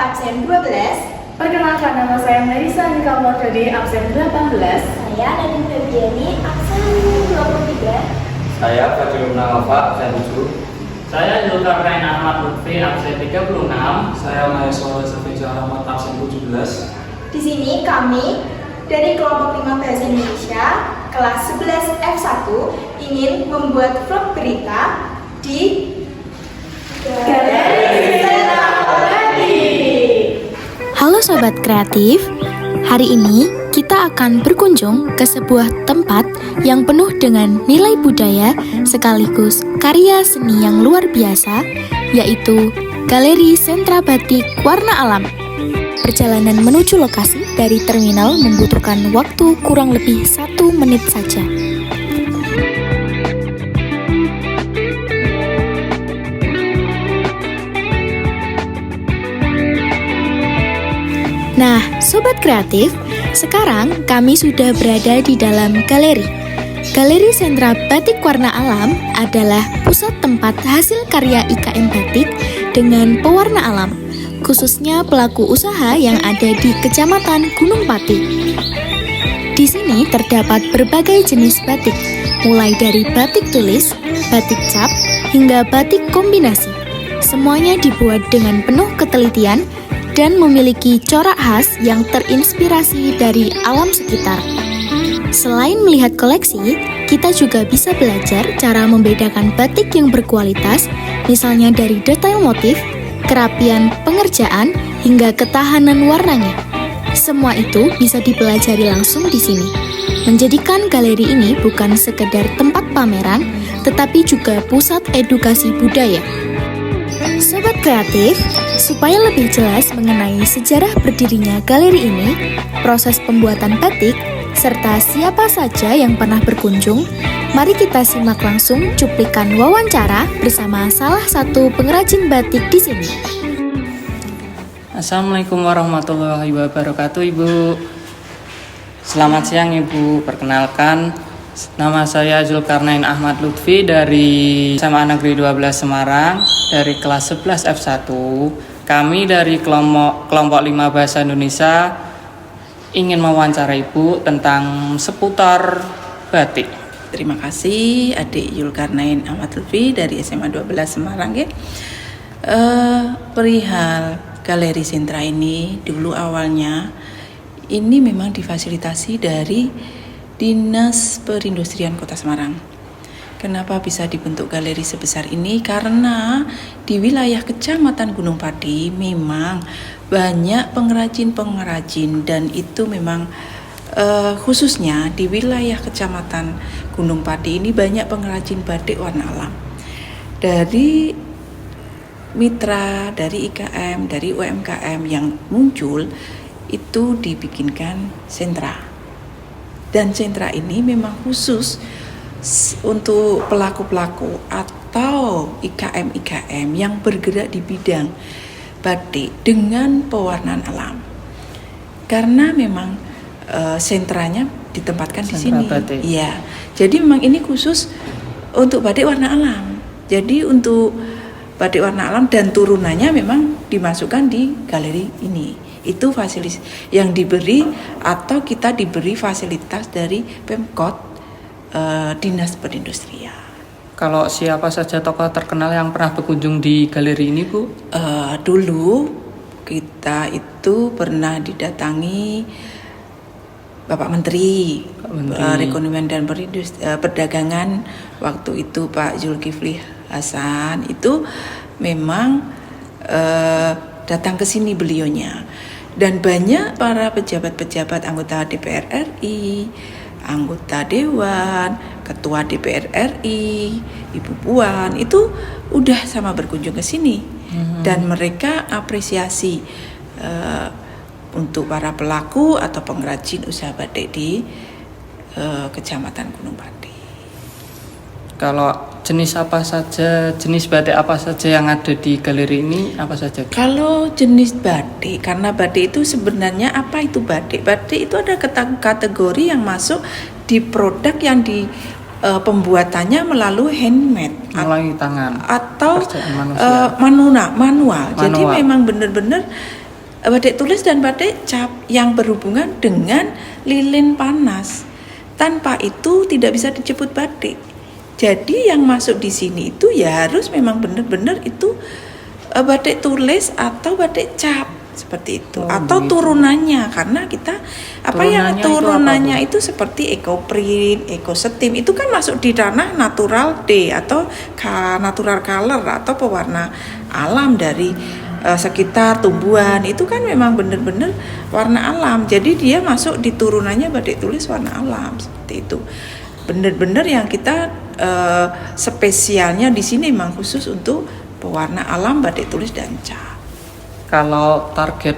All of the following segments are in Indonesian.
absen 12. Perkenalkan, nama saya Melisa Nika Maududi, absen 18. Saya Nadine Febiani, absen 23. Saya Fajrul Nawafa, absen 7. Saya Zulkarnain Ahmad Lutfi, absen 36. Saya Mahesola Safeja Ahmad, absen 17. Di sini kami dari kelompok 5 Bahasa Indonesia kelas 11 F1 ingin membuat vlog berita di Galeri Sentra Kreatif. Halo Sobat Kreatif, hari ini kita akan berkunjung ke sebuah tempat yang penuh dengan nilai budaya sekaligus karya seni yang luar biasa, yaitu Galeri Sentra Batik Warna Alam. Perjalanan menuju lokasi dari terminal membutuhkan waktu kurang lebih 1 menit saja. Nah, Sobat Kreatif, sekarang kami sudah berada di dalam galeri. Galeri Sentra Batik Warna Alam adalah pusat tempat hasil karya IKM Batik dengan pewarna alam, khususnya pelaku usaha yang ada di Kecamatan Gunung Pati. Di sini terdapat berbagai jenis batik, mulai dari batik tulis, batik cap, hingga batik kombinasi. Semuanya dibuat dengan penuh ketelitian dan memiliki corak khas yang terinspirasi dari alam sekitar. Selain melihat koleksi, kita juga bisa belajar cara membedakan batik yang berkualitas, misalnya dari detail motif, kerapian pengerjaan, hingga ketahanan warnanya. Semua itu bisa dipelajari langsung di sini. Menjadikan galeri ini bukan sekedar tempat pameran, tetapi juga pusat edukasi budaya. Sobat Kreatif, supaya lebih jelas mengenai sejarah berdirinya galeri ini, proses pembuatan batik, serta siapa saja yang pernah berkunjung, mari kita simak langsung cuplikan wawancara bersama salah satu pengrajin batik di sini. Assalamualaikum warahmatullahi wabarakatuh, Ibu. Selamat siang, Ibu. Perkenalkan, nama saya Zulkarnain Ahmad Lutfi dari SMA Negeri 12 Semarang, dari kelas 11 F1. Kami dari kelompok 5 Bahasa Indonesia ingin mewawancara Ibu tentang seputar batik. Terima kasih adik Zulkarnain Ahmad Lutfi dari SMA 12 Semarang ya. Perihal Galeri Sentra ini dulu awalnya ini memang difasilitasi dari Dinas Perindustrian Kota Semarang. Kenapa bisa dibentuk galeri sebesar ini? Karena di wilayah Kecamatan Gunung Pati memang banyak pengrajin-pengrajin, dan itu memang khususnya di wilayah Kecamatan Gunung Pati ini banyak pengrajin batik warna alam. Dari mitra, dari IKM, dari UMKM yang muncul itu dibikinkan sentra. Dan sentra ini memang khusus untuk pelaku-pelaku atau IKM-IKM yang bergerak di bidang batik dengan pewarnaan alam. Karena memang sentranya ditempatkan di sini. Iya. Jadi memang ini khusus untuk batik warna alam. Jadi untuk batik warna alam dan turunannya memang dimasukkan di galeri ini. Itu fasilitas yang diberi atau kita diberi fasilitas dari Pemkot, Dinas Perindustrian. Kalau siapa saja tokoh terkenal yang pernah berkunjung di galeri ini, Bu? Dulu kita itu pernah didatangi Bapak Menteri, Perekonomian dan Perdagangan waktu itu Pak Zulkifli Hasan. Itu memang datang ke sini beliaunya, dan banyak para pejabat-pejabat anggota DPR RI, anggota Dewan, Ketua DPR RI, Ibu Puan itu udah sama berkunjung ke sini. Dan mereka apresiasi untuk para pelaku atau pengrajin usaha batik di Kecamatan Gunung Pati. Kalau jenis batik apa saja yang ada di galeri ini, apa saja? Kalau jenis batik, karena batik itu sebenarnya apa itu batik? Batik itu ada kategori yang masuk di produk yang di pembuatannya melalui handmade, melalui tangan atau manual. Jadi memang benar-benar batik tulis dan batik cap yang berhubungan dengan lilin panas. Tanpa itu tidak bisa disebut batik. Jadi yang masuk di sini itu ya harus memang benar-benar itu batik tulis atau batik cap seperti itu, atau gitu. Turunannya, karena kita turunannya itu seperti ecoprint, ecosteam itu kan masuk di ranah natural D atau natural color atau pewarna alam dari sekitar tumbuhan. Itu kan memang benar-benar warna alam, jadi dia masuk di turunannya batik tulis warna alam seperti itu. Benar-benar yang kita spesialnya di sini memang khusus untuk pewarna alam, batik tulis dan cap. Kalau target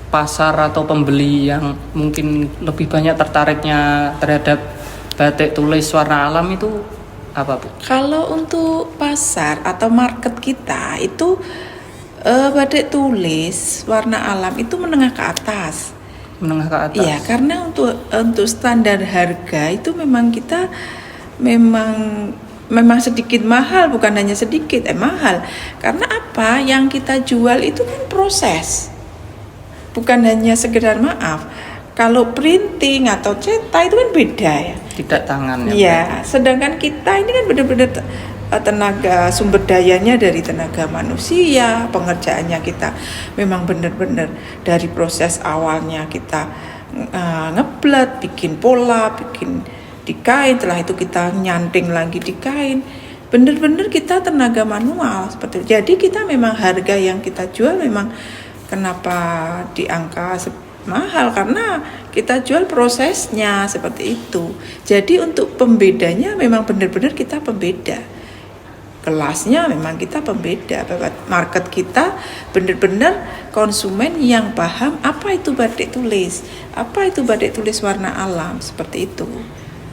pasar atau pembeli yang mungkin lebih banyak tertariknya terhadap batik tulis warna alam itu apa, Bu? Kalau untuk pasar atau market kita itu batik tulis warna alam itu menengah ke atas. Menengah ke atas. Iya, karena untuk standar harga itu memang kita memang sedikit mahal, bukan hanya sedikit, mahal. Karena apa? Yang kita jual itu kan proses. Bukan hanya sekedar kalau printing atau cetak itu kan beda ya. Tidak tangan ya. Iya, sedangkan kita ini kan benar-benar tenaga sumber dayanya dari tenaga manusia, pengerjaannya kita memang benar-benar dari proses awalnya kita ngeblet, bikin pola, bikin di kain, setelah itu kita nyanting lagi di kain, benar-benar kita tenaga manual seperti itu. Jadi kita memang harga yang kita jual memang kenapa di angka mahal, karena kita jual prosesnya seperti itu. Jadi untuk pembedanya memang benar-benar kita pembeda. Kelasnya memang kita pembeda. Market kita benar-benar konsumen yang paham apa itu batik tulis, apa itu batik tulis warna alam seperti itu.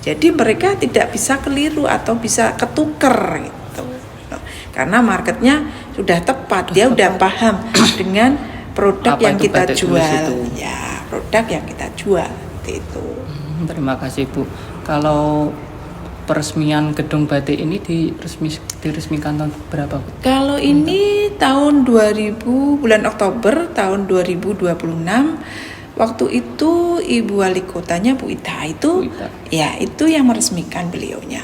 Jadi mereka tidak bisa keliru atau bisa ketuker gitu. Karena marketnya sudah tepat, dia udah paham dengan produk apa yang kita batik jual. tulis itu? Ya, produk yang kita jual seperti itu. Terima kasih, Bu. Kalau peresmian gedung batik ini diresmikan tahun berapa, Bu? Kalau ini tahun 2000 bulan Oktober tahun 2026, waktu itu Ibu Wali Kotanya Bu Ita itu, ya itu yang meresmikan beliaunya.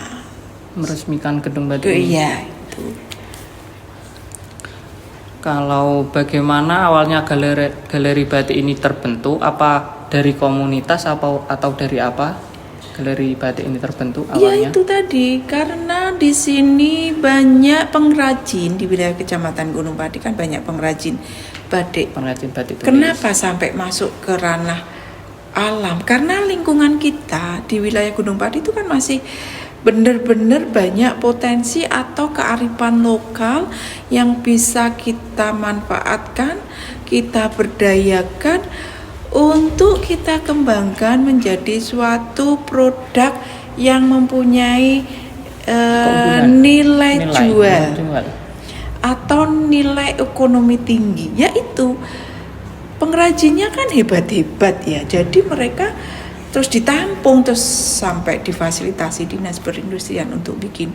Meresmikan gedung batik ini. Iya itu. Kalau bagaimana awalnya galeri batik ini terbentuk? Apa dari komunitas atau dari apa? Galeri batik ini terbentuk awalnya? Ya itu tadi, karena di sini banyak pengrajin di wilayah Kecamatan Gunung Pati, kan banyak pengrajin batik. Pengrajin batik tulis. Kenapa sampai masuk ke ranah alam? Karena lingkungan kita di wilayah Gunung Pati itu kan masih benar-benar banyak potensi atau kearifan lokal yang bisa kita manfaatkan, kita berdayakan untuk kita kembangkan menjadi suatu produk yang mempunyai nilai jual atau nilai ekonomi tinggi. Yaitu pengrajinnya kan hebat-hebat ya, jadi mereka terus ditampung, terus sampai difasilitasi Dinas Perindustrian untuk bikin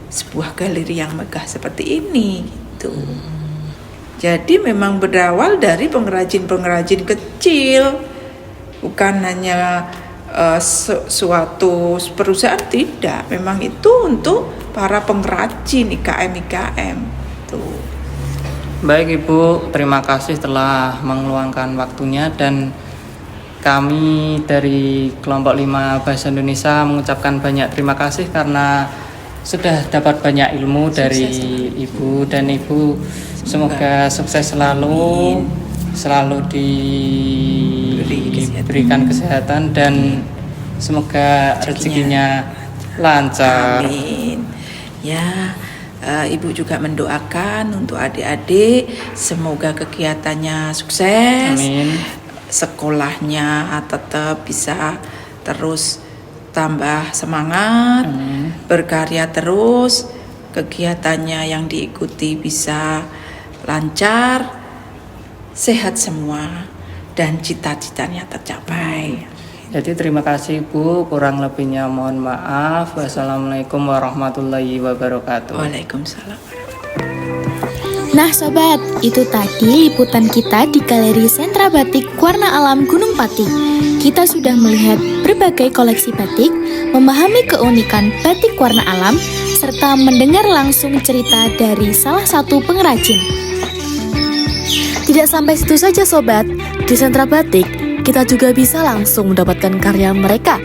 sebuah galeri yang megah seperti ini gitu. Jadi memang berawal dari pengrajin-pengrajin kecil, bukan hanya suatu perusahaan, tidak. Memang itu untuk para pengrajin IKM tuh. Baik Ibu, terima kasih telah meluangkan waktunya, dan kami dari kelompok 5 Bahasa Indonesia mengucapkan banyak terima kasih karena sudah dapat banyak ilmu dari Ibu, dan Ibu semoga sukses selalu, selalu diberikan kesehatan dan semoga rezekinya lancar. Amin. Ya, Ibu juga mendoakan untuk adik-adik semoga kegiatannya sukses. Amin. Sekolahnya tetap bisa terus tambah semangat, berkarya terus, kegiatannya yang diikuti bisa lancar, sehat semua, dan cita-citanya tercapai. Jadi terima kasih Bu, kurang lebihnya mohon maaf. Wassalamualaikum warahmatullahi wabarakatuh. Waalaikumsalam warahmatullahi wabarakatuh. Nah sobat, itu tadi liputan kita di Galeri Sentra Batik Warna Alam Gunung Pati. Kita sudah melihat berbagai koleksi batik, memahami keunikan batik warna alam, serta mendengar langsung cerita dari salah satu pengrajin. Tidak sampai situ saja sobat, di Sentra Batik kita juga bisa langsung mendapatkan karya mereka.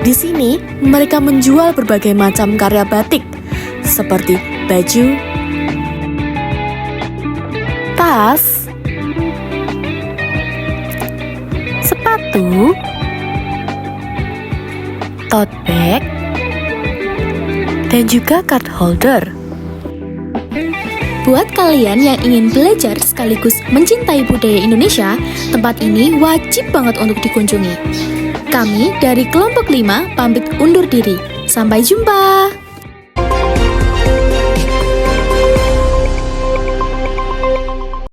Di sini mereka menjual berbagai macam karya batik seperti baju, tas, sepatu, tote bag, dan juga card holder. Buat kalian yang ingin belajar sekaligus mencintai budaya Indonesia, tempat ini wajib banget untuk dikunjungi. Kami dari kelompok 5 pamit undur diri. Sampai jumpa.